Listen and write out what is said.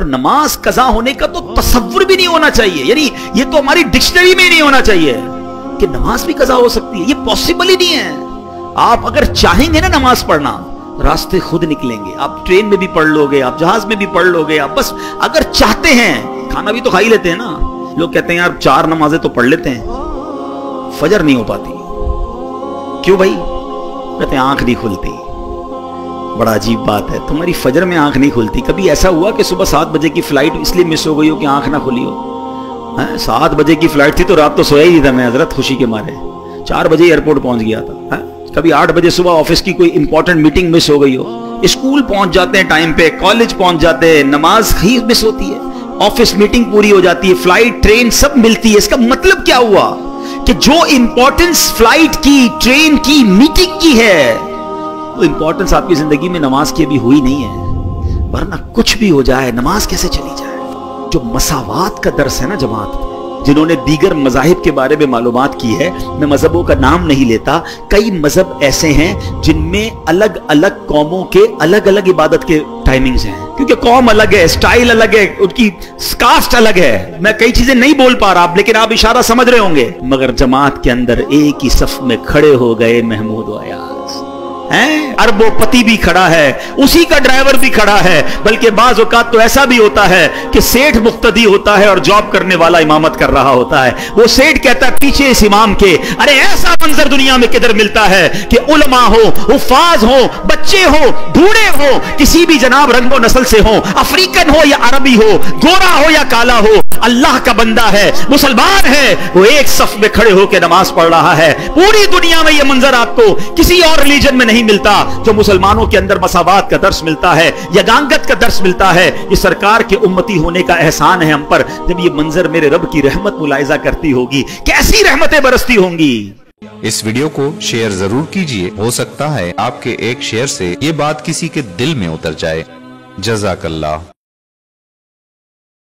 नमाज कज़ा होने का तो तसव्वुर भी नहीं होना चाहिए, यानी ये तो हमारी डिक्शनरी में नहीं होना चाहिए कि नमाज भी कज़ा हो सकती है। ये पॉसिबल ही नहीं है। आप अगर चाहेंगे ना नमाज पढ़ना, रास्ते खुद निकलेंगे। आप ट्रेन में भी पढ़ लोगे, आप जहाज में भी पढ़ लोगे, आप बस अगर चाहते हैं। खाना भी तो खा ही लेते हैं ना। लोग कहते हैं यार 4 नमाजें तो पढ़ लेते हैं, फजर नहीं हो पाती। क्यों भाई? कहते हैं आंख नहीं खुलती। बड़ा अजीब बात है, तुम्हारी फजर में आंख नहीं खुलती। कभी ऐसा हुआ कि सुबह 7 बजे की फ्लाइट इसलिए मिस हो गई हो कि आंख ना खुली हो? 7 बजे की फ्लाइट थी तो रात तो सोया ही नहीं था मैं हजरत, खुशी के मारे 4 बजे एयरपोर्ट पहुंच गया था। कभी 8 बजे सुबह ऑफिस की कोई इंपॉर्टेंट मीटिंग मिस हो गई हो, स्कूल पहुंच जाते हैं टाइम पे, कॉलेज पहुंच जाते हैं, नमाज ही मिस होती है, ऑफिस मीटिंग पूरी हो जाती है, फ्लाइट ट्रेन सब मिलती है। इसका मतलब क्या हुआ कि जो इंपॉर्टेंस फ्लाइट की, ट्रेन की, मीटिंग की है, वो इंपॉर्टेंस आपकी जिंदगी में नमाज की अभी हुई नहीं है। वरना कुछ भी हो जाए, नमाज कैसे चली जाए? जो मसावात का दर्स है ना जमात, जिन्होंने दीगर मज़ाहिब के बारे में मालूमात की है, मैं मजहबों का नाम नहीं लेता, कई मजहब ऐसे हैं जिनमें अलग अलग कौमों के अलग अलग इबादत के टाइमिंग्स हैं, क्योंकि कौम अलग है, स्टाइल अलग है, उनकी कास्ट अलग है। मैं कई चीजें नहीं बोल पा रहा, लेकिन आप इशारा समझ रहे होंगे। मगर जमात के अंदर एक ही सफ में खड़े हो गए महमूद अयाज हैं, अरबोपति भी खड़ा है, उसी का ड्राइवर भी खड़ा है। बल्कि बाज़ औक़ात तो ऐसा भी होता है कि सेठ मुक्तदी होता है और जॉब करने वाला इमामत कर रहा होता है। वो सेठ कहता है पीछे इस इमाम के, अरे ऐसा मंजर दुनिया में किधर मिलता है कि उलमा हो, हुफ़ाज़ हो, बच्चे हो, बूढ़े हो, किसी भी जनाब रंगो नस्ल से हो, अफ्रीकन हो या अरबी हो, गोरा हो या काला हो, अल्लाह का बंदा है, मुसलमान है, वो एक सफ में खड़े होकर नमाज पढ़ रहा है। पूरी दुनिया में ये मंजर आपको किसी और रिलीजन में नहीं मिलता, जो मुसलमानों के अंदर मसावात का दर्स मिलता है, यगांगत का दर्स मिलता है। ये सरकार के उम्मती होने का एहसान है हम पर। जब ये मंजर मेरे रब की रहमत मुलाहिजा करती होगी, कैसी रहमतें बरसती होंगी। इस वीडियो को शेयर जरूर कीजिए, हो सकता है आपके एक शेयर से ये बात किसी के दिल में उतर जाए। जज़ाकल्लाह।